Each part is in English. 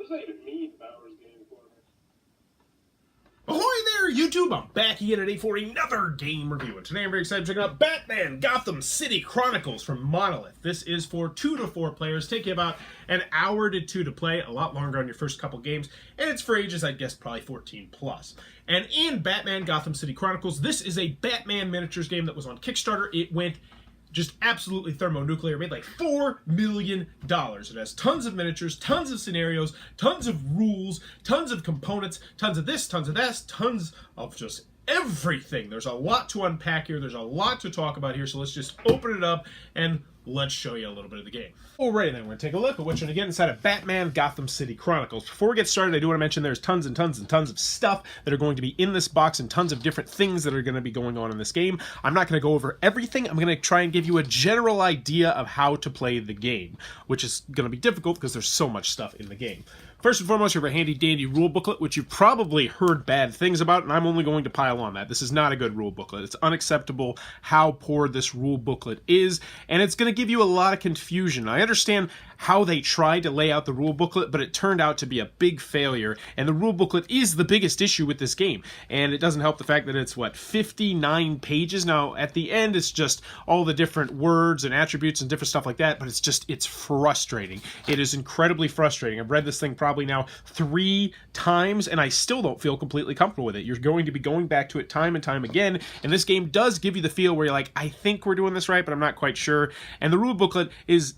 does that even mean, Bowers game corner? Ahoy there, YouTube! I'm back again today for another game review. And today I'm very excited to check out Batman Gotham City Chronicles from Monolith. This is for 2 to 4 players, taking about an hour to 2 to play, a lot longer on your first couple games, and it's for ages, I guess, probably 14 plus. And in Batman Gotham City Chronicles, this is a Batman miniatures game that was on Kickstarter. It went just absolutely thermonuclear, made like $4 million. It has tons of miniatures, tons of scenarios, tons of rules, tons of components, tons of this, tons of that, tons of just everything. There's a lot to unpack here. There's a lot to talk about here. So let's just open it up and let's show you a little bit of the game. Alrighty then, we're going to take a look at what's going to get inside of Batman Gotham City Chronicles. Before we get started, I do want to mention there's tons and tons and tons of stuff that are going to be in this box and tons of different things that are going to be going on in this game. I'm not going to go over everything. I'm going to try and give you a general idea of how to play the game, which is going to be difficult because there's so much stuff in the game. First and foremost, you have a handy dandy rule booklet, which you've probably heard bad things about, and I'm only going to pile on that. This is not a good rule booklet. It's unacceptable how poor this rule booklet is, and it's going to give you a lot of confusion. I understand how they tried to lay out the rule booklet, but it turned out to be a big failure, and the rule booklet is the biggest issue with this game, and it doesn't help the fact that it's, 59 pages? Now, at the end, it's just all the different words and attributes and different stuff like that, but it's frustrating. It is incredibly frustrating. I've read this thing probably now 3 times, and I still don't feel completely comfortable with it. You're going to be going back to it time and time again, and this game does give you the feel where you're like, I think we're doing this right, but I'm not quite sure. And the rule booklet is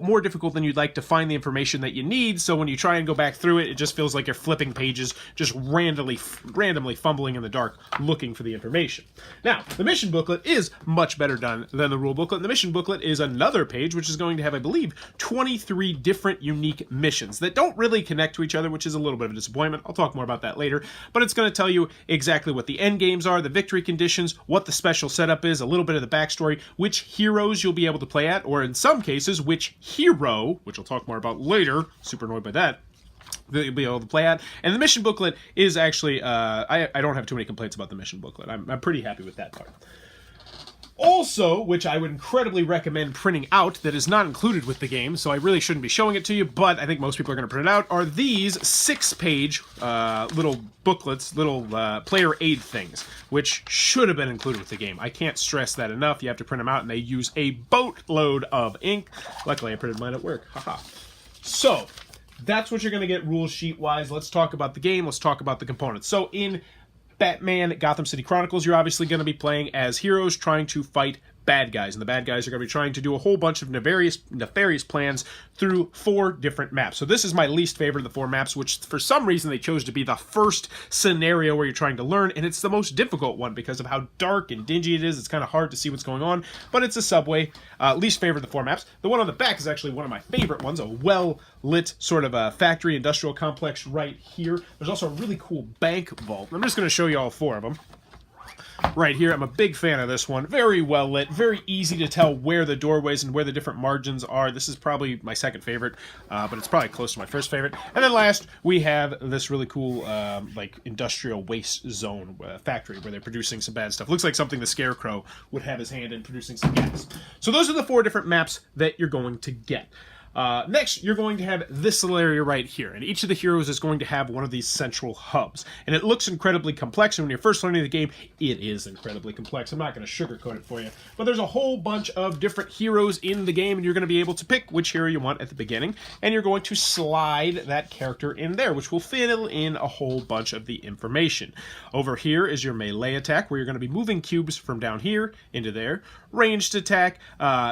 more difficult than you'd like to find the information that you need, so when you try and go back through it, it just feels like you're flipping pages, just randomly fumbling in the dark looking for the information. Now, the mission booklet is much better done than the rule booklet. The mission booklet is another page, which is going to have, I believe, 23 different unique missions that don't really connect to each other, which is a little bit of a disappointment. I'll talk more about that later, but it's going to tell you exactly what the end games are, the victory conditions, what the special setup is, a little bit of the backstory, which heroes you'll be able to play at, or in some cases, which hero, which I'll talk more about later, super annoyed by that you'll be able to play at. And the mission booklet is actually, I don't have too many complaints about the mission booklet. I'm pretty happy with that part. Also, which I would incredibly recommend printing out, that is not included with the game, so I really shouldn't be showing it to you, but I think most people are going to print it out, are these 6-page little booklets, little player aid things, which should have been included with the game. I can't stress that enough. You have to print them out, and they use a boatload of ink. Luckily, I printed mine at work. Haha. So, that's what you're going to get rule sheet-wise. Let's talk about the game. Let's talk about the components. So, in Batman Gotham City Chronicles, you're obviously going to be playing as heroes trying to fight bad guys, and the bad guys are going to be trying to do a whole bunch of nefarious plans through 4 different maps. So this is my least favorite of the 4 maps, which for some reason they chose to be the first scenario where you're trying to learn, and it's the most difficult one because of how dark and dingy it is. It's kind of hard to see what's going on, but it's a subway. Least favorite of the 4 maps. The one on the back is actually one of my favorite ones, a well-lit sort of a factory industrial complex right here. There's also a really cool bank vault. I'm just going to show you all 4 of them. Right here, I'm a big fan of this one. Very well lit, very easy to tell where the doorways and where the different margins are. This is probably my second favorite, but it's probably close to my first favorite. And then last, we have this really cool, industrial waste zone factory where they're producing some bad stuff. Looks like something the Scarecrow would have his hand in, producing some gas. So those are the 4 different maps that you're going to get. Next, you're going to have this little area right here, and each of the heroes is going to have one of these central hubs. And it looks incredibly complex, and when you're first learning the game, it is incredibly complex. I'm not going to sugarcoat it for you, but there's a whole bunch of different heroes in the game, and you're going to be able to pick which hero you want at the beginning, and you're going to slide that character in there, which will fill in a whole bunch of the information. Over here is your melee attack, where you're going to be moving cubes from down here into there. Ranged attack,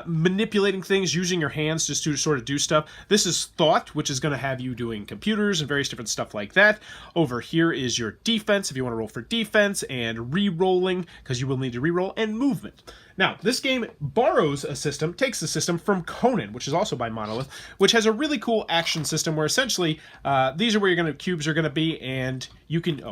manipulating things, using your hands just to sort of do stuff. This is thought, which is going to have you doing computers and various different stuff like that. Over here is your defense, if you want to roll for defense, and re-rolling, because you will need to re-roll, and movement. Now, this game borrows a system, takes the system from Conan, which is also by Monolith, which has a really cool action system where essentially these are where cubes are going to be, and you can,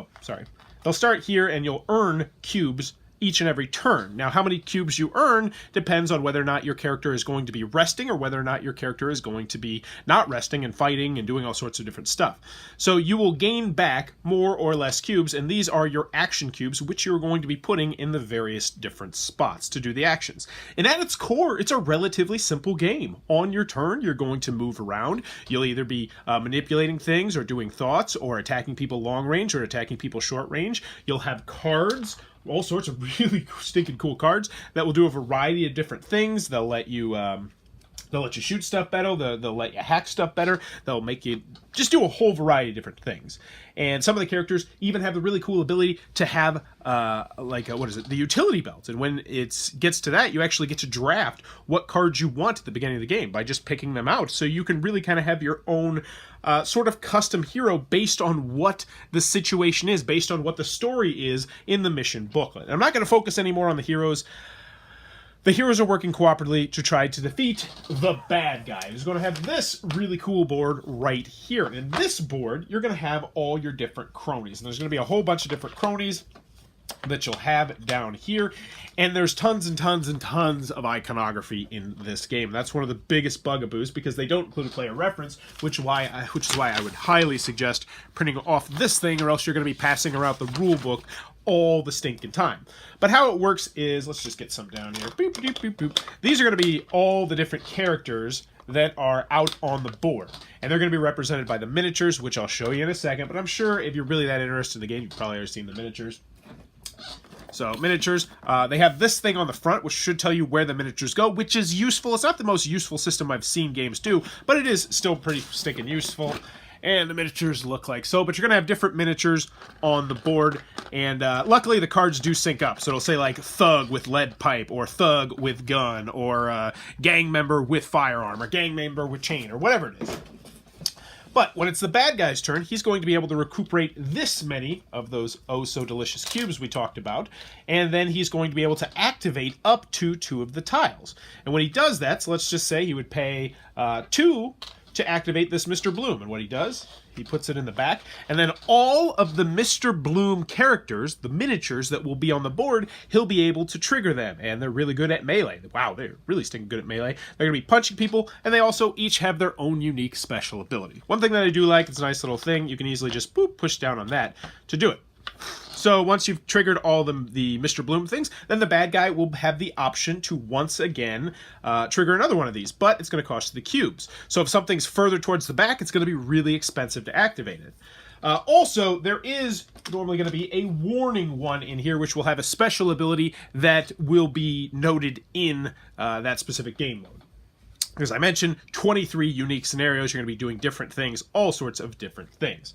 they'll start here and you'll earn cubes each and every turn. Now, how many cubes you earn depends on whether or not your character is going to be resting or whether or not your character is going to be not resting and fighting and doing all sorts of different stuff. So you will gain back more or less cubes, and these are your action cubes, which you're going to be putting in the various different spots to do the actions. And at its core, it's a relatively simple game. On your turn, you're going to move around. You'll either be manipulating things or doing thoughts or attacking people long range or attacking people short range. You'll have cards, all sorts of really stinking cool cards that will do a variety of different things. They'll let you shoot stuff better. They'll let you hack stuff better. They'll make you just do a whole variety of different things. And some of the characters even have the really cool ability to have, the utility belt. And when it gets to that, you actually get to draft what cards you want at the beginning of the game by just picking them out. So you can really kind of have your own sort of custom hero based on what the situation is, based on what the story is in the mission booklet. I'm not going to focus anymore on the heroes. The heroes are working cooperatively to try to defeat the bad guy, who's going to have this really cool board right here. And in this board, you're going to have all your different cronies. And there's going to be a whole bunch of different cronies that you'll have down here. And there's tons and tons and tons of iconography in this game. That's one of the biggest bugaboos because they don't include a player reference, which is why I would highly suggest printing off this thing, or else you're going to be passing around the rule book all the stinking time. But how it works is, let's just get some down here. Boop, boop, boop, boop. These are going to be all the different characters that are out on the board. And they're going to be represented by the miniatures, which I'll show you in a second. But I'm sure if you're really that interested in the game, you've probably already seen the miniatures. So miniatures, they have this thing on the front, which should tell you where the miniatures go, which is useful. It's not the most useful system I've seen games do, but it is still pretty stinking useful. And the miniatures look like so, but you're going to have different miniatures on the board, and luckily the cards do sync up, so it'll say like thug with lead pipe, or thug with gun, or gang member with firearm, or gang member with chain, or whatever it is. But when it's the bad guy's turn, he's going to be able to recuperate this many of those oh-so-delicious cubes we talked about, and then he's going to be able to activate up to 2 of the tiles. And when he does that, so let's just say he would pay 2 to activate this Mr. Bloom. And what he does, he puts it in the back, and then all of the Mr. Bloom characters, the miniatures that will be on the board, he'll be able to trigger them, and they're really good at melee. Wow, they're really stinking good at melee. They're going to be punching people, and they also each have their own unique special ability. One thing that I do like, it's a nice little thing, you can easily just boop, push down on that to do it. So once you've triggered all the Mr. Bloom things, then the bad guy will have the option to once again trigger another one of these, but it's going to cost the cubes. So if something's further towards the back, it's going to be really expensive to activate it. Also, there is normally going to be a warning one in here, which will have a special ability that will be noted in that specific game mode. As I mentioned, 23 unique scenarios. You're going to be doing different things, all sorts of different things.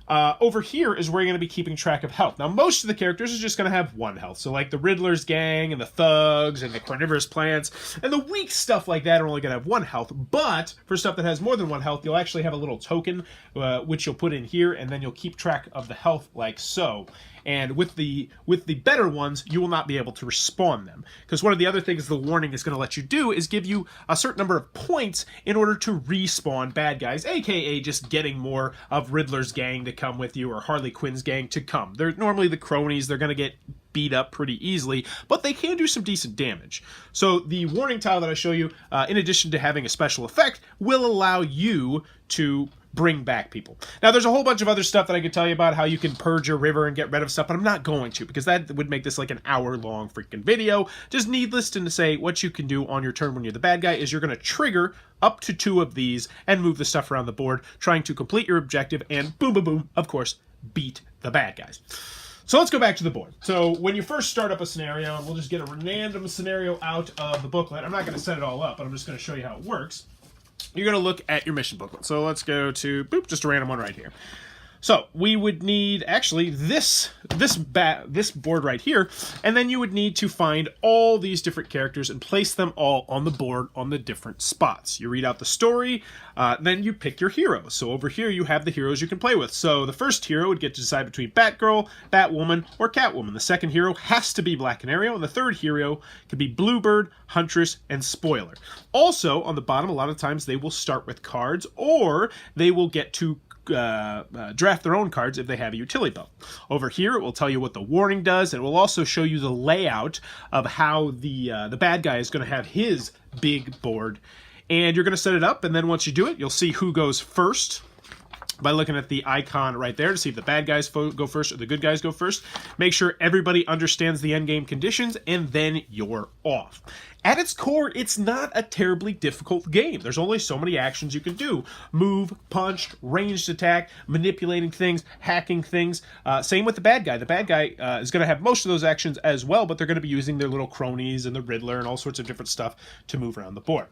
Over here is where you're going to be keeping track of health. Now, most of the characters are just going to have 1 health. So, like the Riddler's gang and the thugs and the carnivorous plants and the weak stuff like that are only going to have 1 health. But for stuff that has more than 1 health, you'll actually have a little token, which you'll put in here, and then you'll keep track of the health like so. And with the better ones, you will not be able to respawn them. Because one of the other things the warning is going to let you do is give you a certain number of points in order to respawn bad guys, aka just getting more of Riddler's gang to come with you or Harley Quinn's gang to come. They're normally the cronies. They're going to get beat up pretty easily, but they can do some decent damage. So the warning tile that I show you, in addition to having a special effect, will allow you to bring back people. Now, there's a whole bunch of other stuff that I could tell you about, how you can purge your river and get rid of stuff, but I'm not going to, because that would make this like an hour-long freaking video. Just needless to say, what you can do on your turn when you're the bad guy is you're going to trigger up to 2 of these and move the stuff around the board, trying to complete your objective and boom, boom, boom, of course, beat the bad guys. So let's go back to the board. So when you first start up a scenario, and we'll just get a random scenario out of the booklet. I'm not going to set it all up, but I'm just going to show you how it works. You're going to look at your mission booklet. So let's go to, boop, just a random one right here. So we would need actually this board right here, and then you would need to find all these different characters and place them all on the board on the different spots. You read out the story, then you pick your heroes. So over here you have the heroes you can play with. So the first hero would get to decide between Batgirl, Batwoman, or Catwoman. The second hero has to be Black Canary, and the third hero could be Bluebird, Huntress, and Spoiler. Also, on the bottom, a lot of times they will start with cards, or they will get to draft their own cards if they have a utility belt. Over here, it will tell you what the warning does, and it will also show you the layout of how the bad guy is going to have his big board. And you're going to set it up, and then once you do it, you'll see who goes first by looking at the icon right there to see if the bad guys go first or the good guys go first. Make sure everybody understands the endgame conditions, and then you're off. At its core, it's not a terribly difficult game. There's only so many actions you can do. Move, punch, ranged attack, manipulating things, hacking things. Same with the bad guy. The bad guy is going to have most of those actions as well, but they're going to be using their little cronies and the Riddler and all sorts of different stuff to move around the board.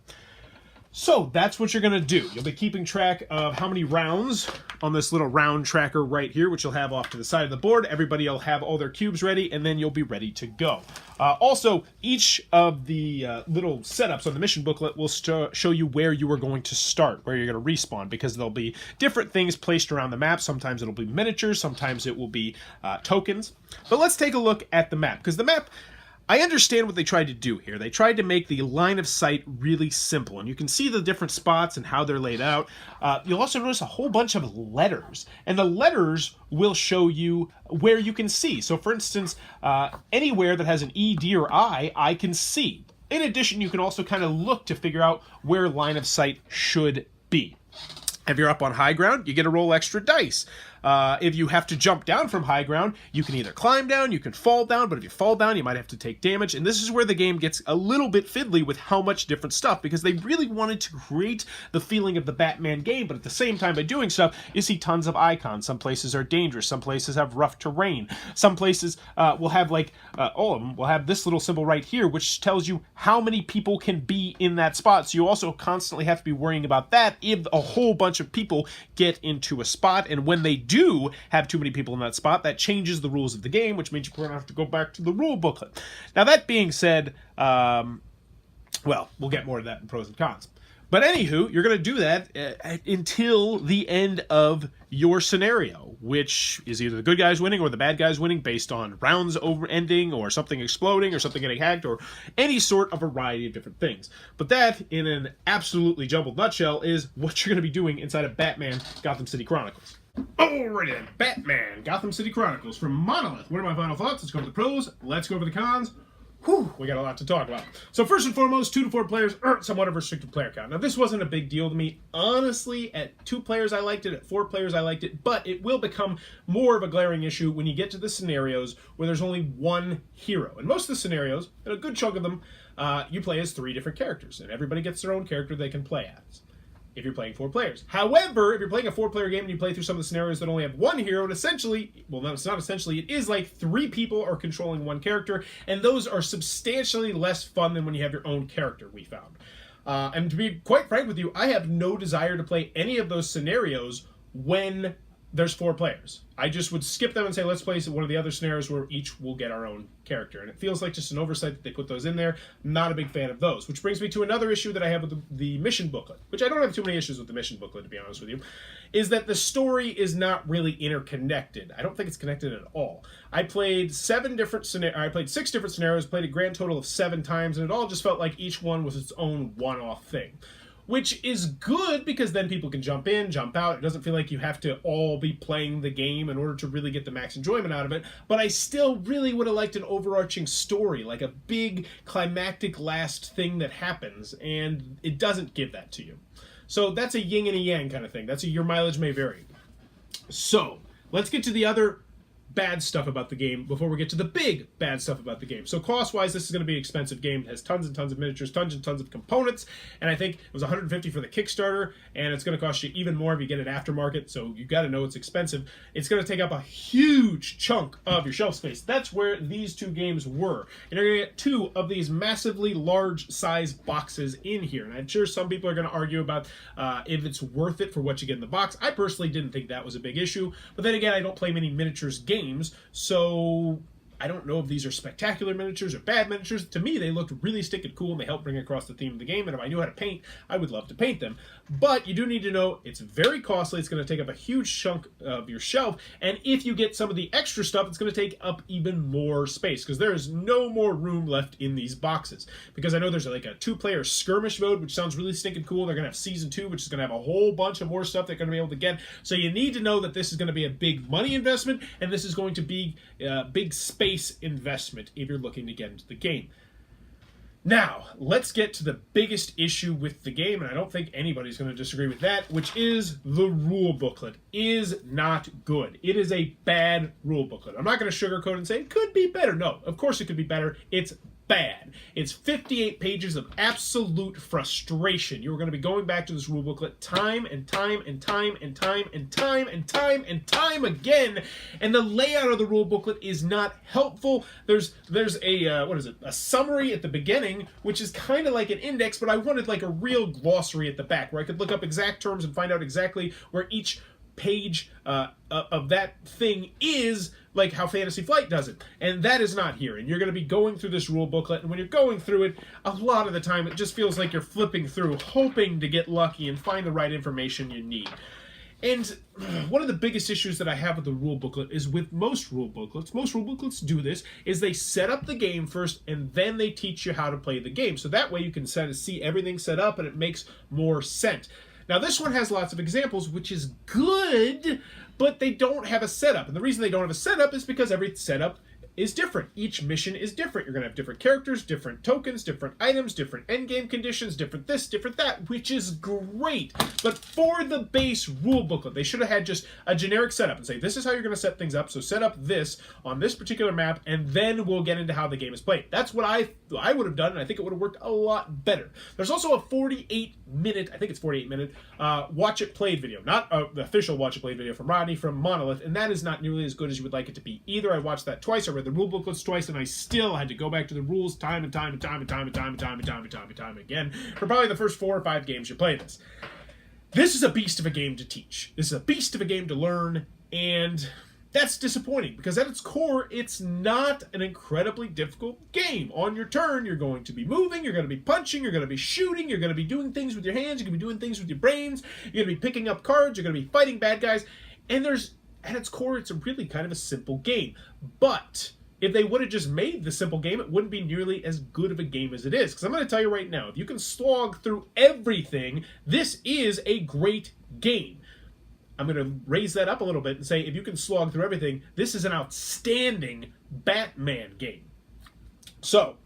So that's what you're going to do. You'll be keeping track of how many rounds on this little round tracker right here, which you'll have off to the side of the board. Everybody will have all their cubes ready, and then you'll be ready to go. Also, each of the little setups on the mission booklet will show you where you are going to start, where you're going to respawn, because there'll be different things placed around the map. Sometimes it'll be miniatures, sometimes it will be tokens. But let's take a look at the map, because the map, I understand what they tried to do here. They tried to make the line of sight really simple, and you can see the different spots and how they're laid out. You'll also notice a whole bunch of letters, and the letters will show you where you can see. So for instance, anywhere that has an E, D, or I can see. In addition, you can also kind of look to figure out where line of sight should be. If you're up on high ground, you get to roll extra dice. If you have to jump down from high ground, you can either climb down, you can fall down, but if you fall down, you might have to take damage. And this is where the game gets a little bit fiddly with how much different stuff, because they really wanted to create the feeling of the Batman game, but at the same time by doing stuff, you see tons of icons. Some places are dangerous, some places have rough terrain, some places will have like, all of them will have this little symbol right here, which tells you how many people can be in that spot. So you also constantly have to be worrying about that if a whole bunch of people get into a spot, and when they do have too many people in that spot, that changes the rules of the game, which means you're going to have to go back to the rule booklet. Now, that being said, well, we'll get more to that in pros and cons. But anywho, you're going to do that until the end of your scenario, which is either the good guys winning or the bad guys winning based on rounds over ending or something exploding or something getting hacked or any sort of variety of different things. But that, in an absolutely jumbled nutshell, is what you're going to be doing inside of Batman Gotham City Chronicles. Alright then, Batman Gotham City Chronicles from Monolith. What are my final thoughts? Let's go over the pros. Let's go over the cons. Whew, we got a lot to talk about. So first and foremost, 2 to 4 players, somewhat of a restricted player count. Now this wasn't a big deal to me. Honestly, at 2 players I liked it, at 4 players I liked it, but it will become more of a glaring issue when you get to the scenarios where there's only one hero. And most of the scenarios, and a good chunk of them, you play as 3 different characters, and everybody gets their own character they can play as if you're playing 4 players. However, if you're playing a 4-player game and you play through some of the scenarios that only have 1 hero, and essentially, well, no, it's not essentially, it is like 3 people are controlling 1 character, and those are substantially less fun than when you have your own character, we found. And to be quite frank with you, I have no desire to play any of those scenarios when there's 4 players. I just would skip them and say, let's play one of the other scenarios where each will get our own character. And it feels like just an oversight that they put those in there. I'm not a big fan of those. Which brings me to another issue that I have with the mission booklet, which I don't have too many issues with the mission booklet, to be honest with you, is that the story is not really interconnected. I don't think it's connected at all. I played 6 different scenarios, played a grand total of 7 times, and it all just felt like each one was its own one-off thing. Which is good because then people can jump in, jump out. It doesn't feel like you have to all be playing the game in order to really get the max enjoyment out of it. But I still really would have liked an overarching story, like a big climactic last thing that happens, and it doesn't give that to you. So that's a yin and a yang kind of thing. That's a your mileage may vary. So let's get to the other bad stuff about the game before we get to the big bad stuff about the game. So cost-wise, this is going to be an expensive game. It has tons and tons of miniatures, tons and tons of components, and I think it was $150 for the Kickstarter, and it's going to cost you even more if you get it aftermarket, so you got to know it's expensive. It's going to take up a huge chunk of your shelf space. That's where these 2 games were. And you're going to get 2 of these massively large size boxes in here, and I'm sure some people are going to argue about if it's worth it for what you get in the box. I personally didn't think that was a big issue, but then again, I don't play many miniatures games, so I don't know if these are spectacular miniatures or bad miniatures. To me, they looked really stinking cool, and they helped bring across the theme of the game, and if I knew how to paint, I would love to paint them. But you do need to know it's very costly. It's going to take up a huge chunk of your shelf, and if you get some of the extra stuff, it's going to take up even more space, because there is no more room left in these boxes. Because I know there's like a 2-player skirmish mode, which sounds really stinking cool. They're going to have Season 2, which is going to have a whole bunch of more stuff they're going to be able to get. So you need to know that this is going to be a big money investment, and this is going to be a big space investment if you're looking to get into the game. Now, let's get to the biggest issue with the game, and I don't think anybody's going to disagree with that, which is the rule booklet is not good. It is a bad rule booklet. I'm not going to sugarcoat and say it could be better. No, of course it could be better. It's bad. It's 58 pages of absolute frustration. You're going to be going back to this rule booklet time and time and time and time and time and time and time again, and the layout of the rule booklet is not helpful. There's a a summary at the beginning, which is kind of like an index, but I wanted like a real glossary at the back where I could look up exact terms and find out exactly where each page of that thing is, like how Fantasy Flight does it. And that is not here. And you're going to be going through this rule booklet, and when you're going through it, a lot of the time it just feels like you're flipping through, hoping to get lucky and find the right information you need. And one of the biggest issues that I have with the rule booklet is with most rule booklets do this, is they set up the game first and then they teach you how to play the game. So that way you can see everything set up and it makes more sense. Now, this one has lots of examples, which is good, but they don't have a setup. And the reason they don't have a setup is because every setup is different. Each mission is different. You're going to have different characters, different tokens, different items, different endgame conditions, different this, different that, which is great. But for the base rule booklet, they should have had just a generic setup and say, this is how you're going to set things up, so set up this on this particular map, and then we'll get into how the game is played. That's what I would have done, and I think it would have worked a lot better. There's also a 48-minute, I think it's 48-minute, watch it played video. Not the official watch it played video from Rodney from Monolith, and that is not nearly as good as you would like it to be either. I watched that twice. I read the rule booklets twice, and I still had to go back to the rules time and time and time and time and time and time and time and time and time again for probably the first 4 or 5 games you play this. This is a beast of a game to teach. This is a beast of a game to learn, and that's disappointing because at its core, it's not an incredibly difficult game. On your turn, you're going to be moving, you're going to be punching, you're going to be shooting, you're going to be doing things with your hands, you're going to be doing things with your brains, you're going to be picking up cards, you're going to be fighting bad guys, and at its core, it's a really kind of a simple game. But if they would have just made the simple game, it wouldn't be nearly as good of a game as it is. Because I'm going to tell you right now, if you can slog through everything, this is a great game. I'm going to raise that up a little bit and say, if you can slog through everything, this is an outstanding Batman game. So,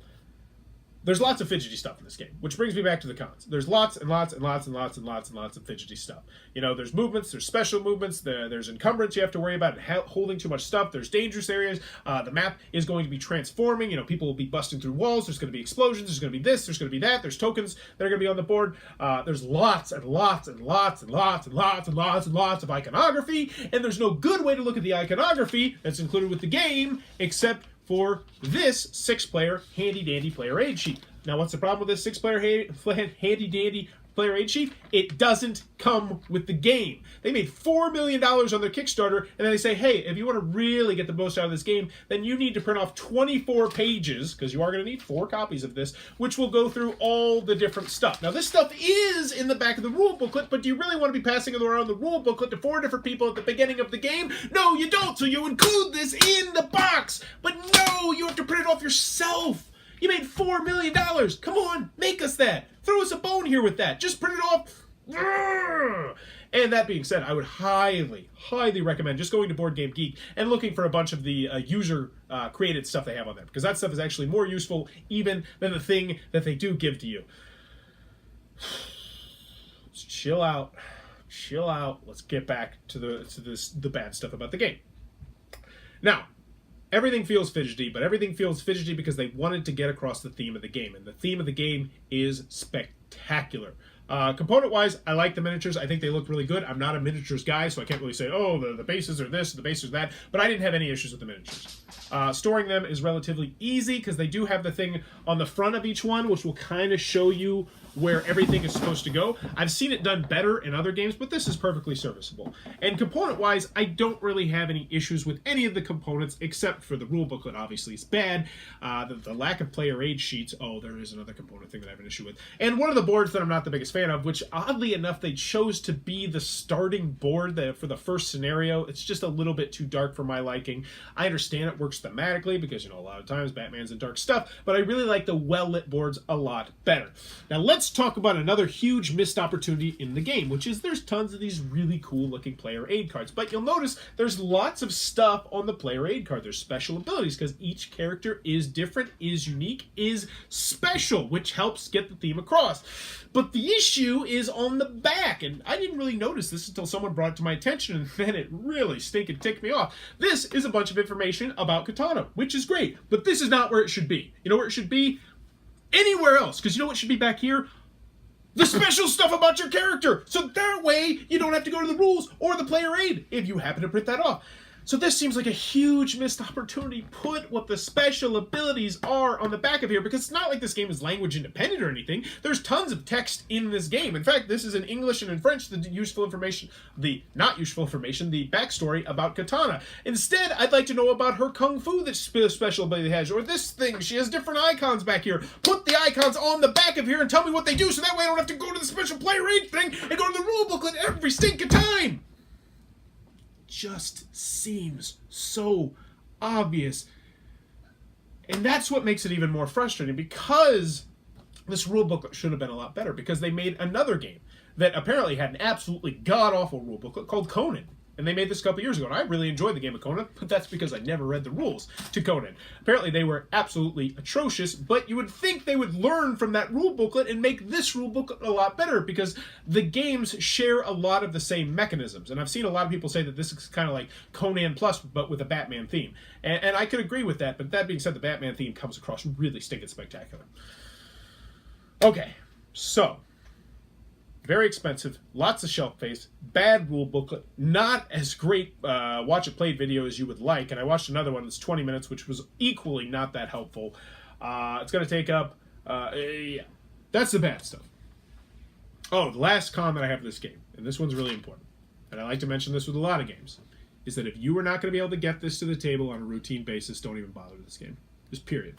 there's lots of fidgety stuff in this game, which brings me back to the cons. There's lots and lots and lots and lots and lots and lots of fidgety stuff. You know, there's movements, there's special movements, there's encumbrance you have to worry about, and holding too much stuff. There's dangerous areas. The map is going to be transforming. You know, people will be busting through walls. There's going to be explosions. There's going to be this. There's going to be that. There's tokens that are going to be on the board. There's lots and lots and lots and lots and lots and lots and lots of iconography, and there's no good way to look at the iconography that's included with the game except for this 6-player handy-dandy player aid sheet. Now, what's the problem with this 6-player handy-dandy player aid sheet? It doesn't come with the game. They made $4 million on their Kickstarter, and then they say, hey, if you want to really get the most out of this game, then you need to print off 24 pages, because you are going to need 4 copies of this, which will go through all the different stuff. Now, this stuff is in the back of the rule booklet, but do you really want to be passing around the rule booklet to 4 different people at the beginning of the game? No, you don't, so you include this in the box. But no, you have to print it off yourself. You made $4 million. Come on, make us that. Throw us a bone here with that. Just print it off. And that being said, I would highly, highly recommend just going to Board Game Geek and looking for a bunch of the user-created stuff they have on there, because that stuff is actually more useful even than the thing that they do give to you. Let's chill out. Chill out. Let's get back to the bad stuff about the game. Now, everything feels fidgety, but everything feels fidgety because they wanted to get across the theme of the game. And the theme of the game is spectacular. Component-wise, I like the miniatures. I think they look really good. I'm not a miniatures guy, so I can't really say, oh, the bases are this, the bases are that, but I didn't have any issues with the miniatures. Storing them is relatively easy because they do have the thing on the front of each one, which will kind of show you where everything is supposed to go. I've seen it done better in other games, but this is perfectly serviceable. And component-wise, I don't really have any issues with any of the components, except for the rule booklet, obviously, is bad. The lack of player aid sheets, oh, there is another component thing that I have an issue with. And one of the boards that I'm not the biggest fan of, which oddly enough, they chose to be the starting board for the first scenario. It's just a little bit too dark for my liking. I understand it works thematically, because, a lot of times Batman's in dark stuff, but I really like the well-lit boards a lot better. Now, let's talk about another huge missed opportunity in the game, which is there's tons of these really cool looking player aid cards, but you'll notice there's lots of stuff on the player aid card. There's special abilities because each character is different, is unique, is special, which helps get the theme across. But the issue is on the back, and I didn't really notice this until someone brought it to my attention, and then it really stinking ticked me off. This is a bunch of information about Katana, which is great, but this is not where it should be. You know where it should be? Anywhere else, because you know what should be back here? The special stuff about your character, so that way you don't have to go to the rules or the player aid if you happen to print that off. So this seems like a huge missed opportunity. Put what the special abilities are on the back of here, because it's not like this game is language independent or anything. There's tons of text in this game. In fact, this is in English and in French, the useful information, the not useful information, the backstory about Katana. Instead, I'd like to know about her kung fu that special ability has, or this thing. She has different icons back here. Put the icons on the back of here and tell me what they do, so that way I don't have to go to the special player aid thing and go to the rule booklet every stinking time. Just seems so obvious. And that's what makes it even more frustrating, because this rule booklet should have been a lot better, because they made another game that apparently had an absolutely god-awful rule booklet called Conan. And they made this a couple years ago, and I really enjoyed the game of Conan, but that's because I never read the rules to Conan. Apparently they were absolutely atrocious, but you would think they would learn from that rule booklet and make this rule booklet a lot better, because the games share a lot of the same mechanisms. And I've seen a lot of people say that this is kind of like Conan Plus, but with a Batman theme. And I could agree with that, but that being said, the Batman theme comes across really stinking spectacular. Okay, so very expensive, lots of shelf space, bad rule booklet, not as great watch it played video as you would like. And I watched another one that's 20 minutes, which was equally not that helpful. It's going to take up, yeah, that's the bad stuff. Oh, the last con that I have for this game, and this one's really important, and I like to mention this with a lot of games, is that if you are not going to be able to get this to the table on a routine basis, don't even bother with this game. Just period.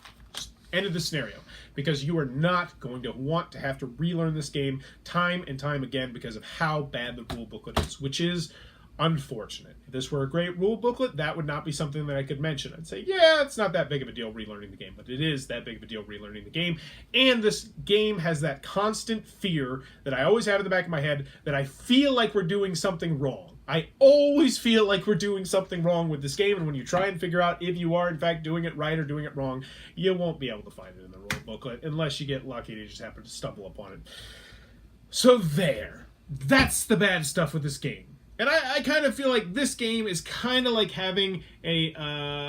End of the scenario, because you are not going to want to have to relearn this game time and time again because of how bad the rule booklet is, which is unfortunate. If this were a great rule booklet, that would not be something that I could mention. I'd say, yeah, it's not that big of a deal relearning the game, but it is that big of a deal relearning the game. And this game has that constant fear that I always have in the back of my head that I feel like we're doing something wrong. I always feel like we're doing something wrong with this game, and when you try and figure out if you are, in fact, doing it right or doing it wrong, you won't be able to find it in the rule booklet unless you get lucky and you just happen to stumble upon it. So there. That's the bad stuff with this game. And I kind of feel like this game is kind of like having a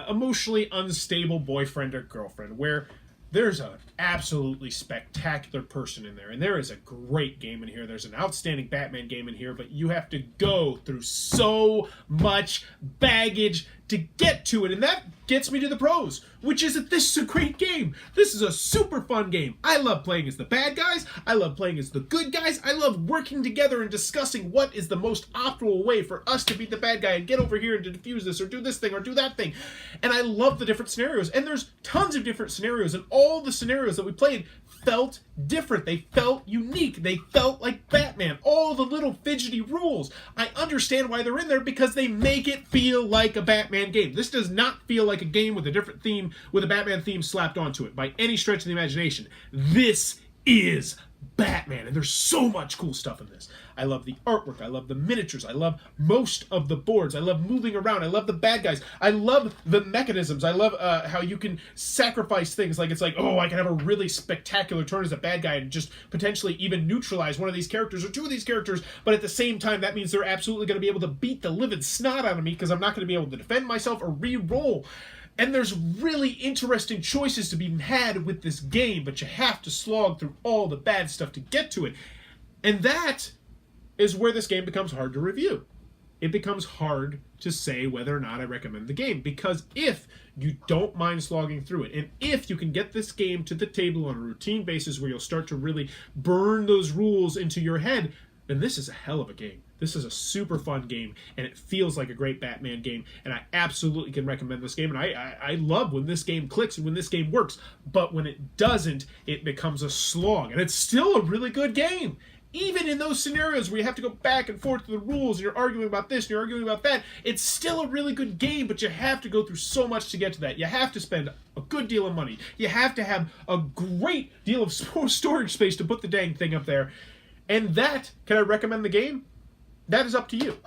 emotionally unstable boyfriend or girlfriend, where there's an absolutely spectacular person in there, and there is a great game in here. There's an outstanding Batman game in here, but you have to go through so much baggage to get to it, and that gets me to the pros, which is that this is a great game. This is a super fun game. I love playing as the bad guys. I love playing as the good guys. I love working together and discussing what is the most optimal way for us to beat the bad guy and get over here and to defuse this or do this thing or do that thing. And I love the different scenarios, and there's tons of different scenarios, and all the scenarios that we played felt different. They felt unique. They felt like Batman. All the little fidgety rules. I understand why they're in there, because they make it feel like a Batman game. This does not feel like a game with a different theme, with a Batman theme slapped onto it by any stretch of the imagination. This is Batman, and there's so much cool stuff in this. I love the artwork. I love the miniatures. I love most of the boards. I love moving around. I love the bad guys. I love the mechanisms. I love how you can sacrifice things. Like, it's like, oh, I can have a really spectacular turn as a bad guy and just potentially even neutralize one of these characters or two of these characters, but at the same time, that means they're absolutely going to be able to beat the living snot out of me, because I'm not going to be able to defend myself or re-roll. And there's really interesting choices to be had with this game, but you have to slog through all the bad stuff to get to it. And that is where this game becomes hard to review. It becomes hard to say whether or not I recommend the game, because if you don't mind slogging through it, and if you can get this game to the table on a routine basis where you'll start to really burn those rules into your head, then this is a hell of a game. This is a super fun game, and it feels like a great Batman game, and I absolutely can recommend this game, and I love when this game clicks and when this game works, but when it doesn't, it becomes a slog, and it's still a really good game. Even in those scenarios where you have to go back and forth to the rules, and you're arguing about this, and you're arguing about that, it's still a really good game, but you have to go through so much to get to that. You have to spend a good deal of money. You have to have a great deal of storage space to put the dang thing up there. And that, can I recommend the game? That is up to you.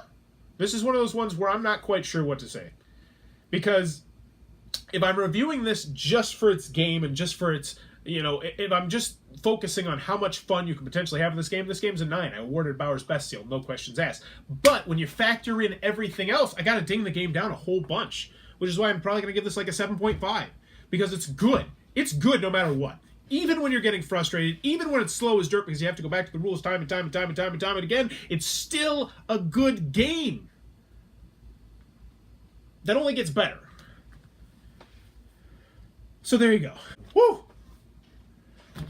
This is one of those ones where I'm not quite sure what to say. Because if I'm reviewing this just for its game and just for its, if I'm just focusing on how much fun you can potentially have in this game's a 9. I awarded Bauer's Best Seal, no questions asked. But when you factor in everything else, I gotta ding the game down a whole bunch. Which is why I'm probably gonna give this like a 7.5. Because it's good. It's good no matter what. Even when you're getting frustrated, even when it's slow as dirt because you have to go back to the rules time and time and time and time and time and again, it's still a good game. That only gets better. So there you go. Woo!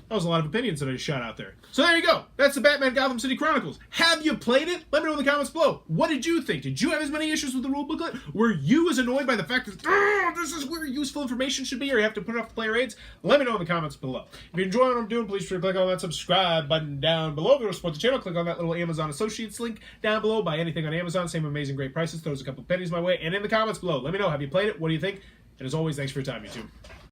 That was a lot of opinions that I just shot out there. So there you go. That's the Batman Gotham City Chronicles. Have you played it? Let me know in the comments below. What did you think? Did you have as many issues with the rule booklet? Were you as annoyed by the fact that this is where useful information should be, or you have to put it off the player aids? Let me know in the comments below. If you enjoy what I'm doing, please click on that subscribe button down below. If you want to support the channel, click on that little Amazon Associates link down below. Buy anything on Amazon, same amazing great prices. Throws a couple pennies my way. And in the comments below, let me know, have you played it? What do you think? And as always, thanks for your time, YouTube.